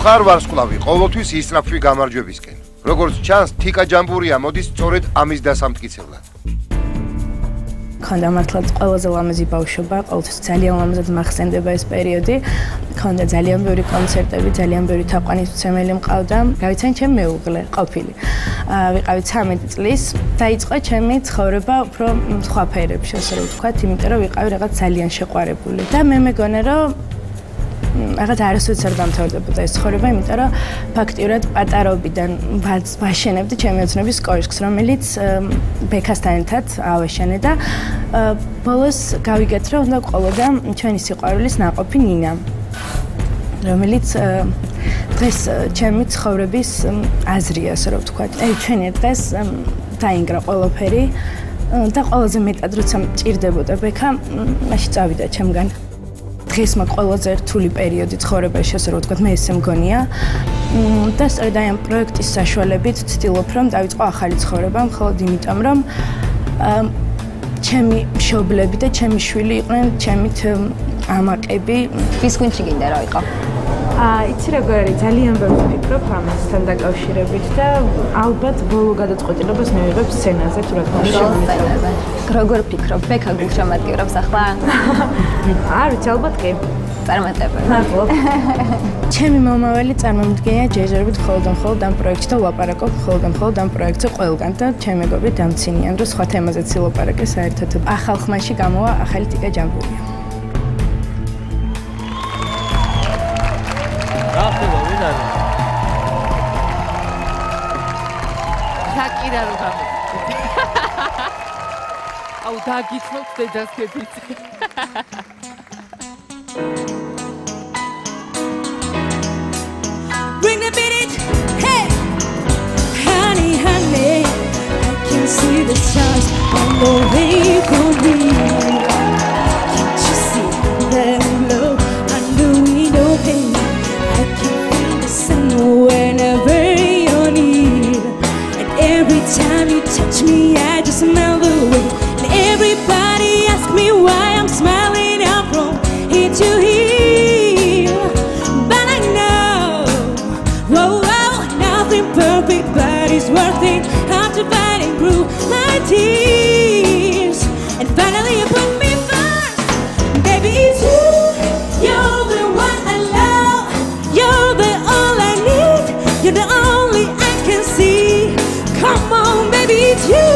ხარ ვარსკვლავი, ყოველთვის ისწრაფვი გამარჯვებისკენ. როგორც ჩანს, თიკა ჯამბურია მოდის სწორედ ამის დასამტკიცებლად. ქონდა მართლაც ყველაზე ლამაზი ბავშვობა, ყოველთვის ძალიან ლამაზად მახსენდება ეს პერიოდი. ქონდა ძალიან ბევრი კონცერტები, ძალიან ბევრი თაყვანისმცემელი მყავდა. გავიცანი ჩემი მეუღლე ყოფილი. ვიყავი 13 წლის, დაიწყო ჩემი ცხოვრება უფრო სხვა ფერებში, ასე რომ ვთქვათ, იმიტომ რომ ვიყავი რაღაც ძალიან შეყვარებული. და მე მეგონა რომ რაღაც არასოდეს არ დამთავრდებოდა ეს ცხოვრება, იმიტომ რომ ფაქტიურად პატარობიდან ვაშენებდი ჩემი ოცნების კოშკს, რომელიც ბექასთან ერთად ავაშენე და ბოლოს გავიგეთ, რომ უნდა ყოლოდა ჩვენი სიყვარულის ნაყოფი ნინა, რომელიც დღეს ჩემი ცხოვრების აზრია, ასე რომ ვთქვათ. ჩვენი დღეს დაინგრა ყველაფერი და ყველაზე მეტად როცა მჭირდებოდა ბექა, მაშინ წავიდა ჩემგან. დღეს მაგ ყველაზე რთული პერიოდი ცხოვრებაში, ასე რომ ვთქვათ, მე ესე მგონია. და სწორედ აი ამ პროექტის საშუალებით ვცდილობ, რომ დავიწყო ახალი ცხოვრება, მხოლოდ იმიტომ, რომ ჩემი მშობლები და ჩემი შვილი იყვნენ ჩემით ამაყები. ვის გუნდში გინდა რა იყო? იცი როგორ არის, ძალიან ბევრს ვფიქრობ ამასთან დაკავშირებით და ალბათ ბოლო გადაწყვეტილებას მივიღებ სცენაზე, თუ რა თქმა უნდა. როგორ ვფიქრობ? ბექა გულშემატკივრებს ახლა? არ ვიცი, ალბათ კი. წარმატებული. მადლობა. ჩემი მომავალი წარმომდგენია ჯერჯერობით მხოლოდ ამ პროექტში და ვლაპარაკობ მხოლოდ ამ პროექტზე ყველგან და ჩემი მეგობრები დამცინიან, რომ სხვა თემაზეც ვილაპარაკე საერთოდ. ახალ ხმაში გამოვა ახალი თიკა ჯამბურია. Takira რო გამოვიდა. აუ დაგიცნობ დედას გეფიცი. Bring the beat, hey, honey, honey, I can see the stars on the way for me. Can't you see that love under window pane? I can feel the sun whenever you're near, and every time you touch me, I just melt away. And everybody asks me why I'm smiling up from here to here, but I know, whoa, nothing perfect, but it's worth it. After fighting through my tears, and finally you put me first, baby, it's you. You're the one I love. You're the all I need. You're the only I can see. Come on, baby, it's you.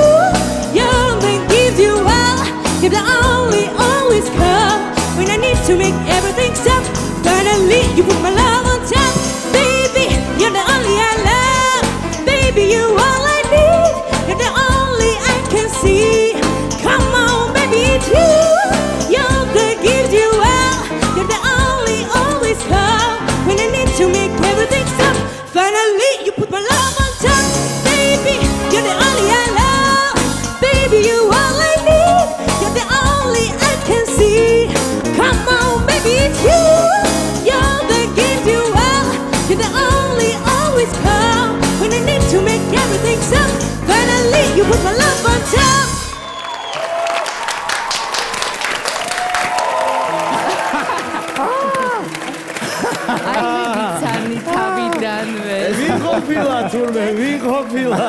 You're the gives you all. You're the only always come when I need to make everything stop. Finally, you put my love on top, baby. You're the only I love, baby. You're all I need. You're the only I can see. Come on, baby, it's you. You're the gives you all. You're the only always come when I need to make everything stop. Finally, you put my love on top, baby. You're the only I love, baby. You're all I need. You're the only I can see. Come on, baby, it's you. You're the gift you are. You're the only always come when I need to make everything stop. Finally, you put my love on top. Ai, თავიდანვე. ვინ ყოფილა თურმე, ვინ ყოფილა?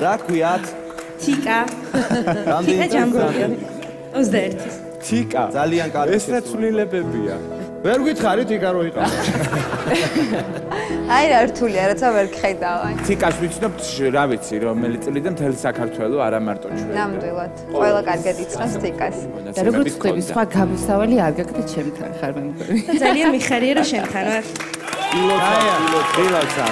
რა ქვიათ? თიკა. თიკა ჯამბურია. 21. თიკა. ძალიან კარგი. ეს რა ცვლილებებია? ვერ გითხარი თიკა რო იყავ. აი რა რთულია, რაცა ვერ გხედავ. თიკას ვიცნობთ, რა ვიცი, რომელი წელი და მთელი საქართველო არა მარტო ჩვენ. ნამდვილად. ყველა კარგად იცნობს თიკას. და როგორც ხვდები, სხვა გამოსავალი არ გაქვს ჩემთან ხარ მე მგონი. და ძალიან მიხარია რომ შენთან ვარ. pilotsa.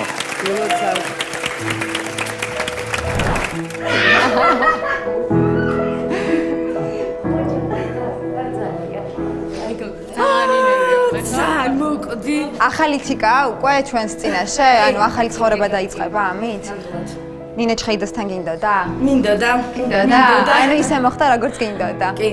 ძალიან მოკვდი. ახალი თიკა უკვე ჩვენს წინაშე, ანუ ახალი ცხოვრება დაიწყება ამით? ნინე ჩხეიდასთან გინდოდა? მინდოდა. ანუ ისე მოხდა როგორც გინდოდა. კი.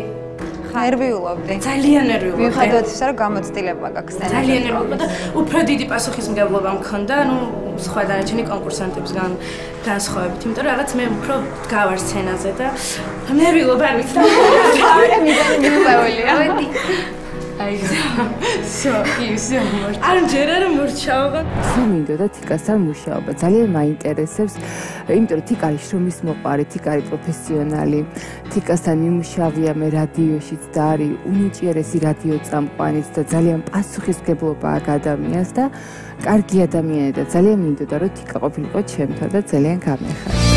ნერვიულობდი. ძალიან ნერვიულობდი. მიუხედავად ისა, რომ გამოცდილება გაქვს. ძალიან ნერვიულობდი და უფრო დიდი პასუხისმგებლობა მქონდა, ანუ სხვა დანარჩენი კონკურსანტებსგან განსხვავებით, იმიტომ რომ რაღაც მე უფრო გავარ სცენაზე და ნერვიულობა არ ვიცი. მე მიზანი მიუწევლია. აი სო ისე არ ჯერ არ მორჩაობა. მინდოდა თიკასთან მუშაობა. ძალიან მაინტერესებს, იმიტომ რომ თიკა არის შრომის მოყვარე, თიკა არის პროფესიონალი. თიკასთან მიმუშავია მე რადიოშიც და არის უნიჭიერესი რადიო წამყვანიც და ძალიან პასუხისმგებლობა აქვს ადამიანს და კარგი ადამიანი და ძალიან მინდოდა რომ თიკა ყოფილიყო ჩემთან და ძალიან გამეხარა.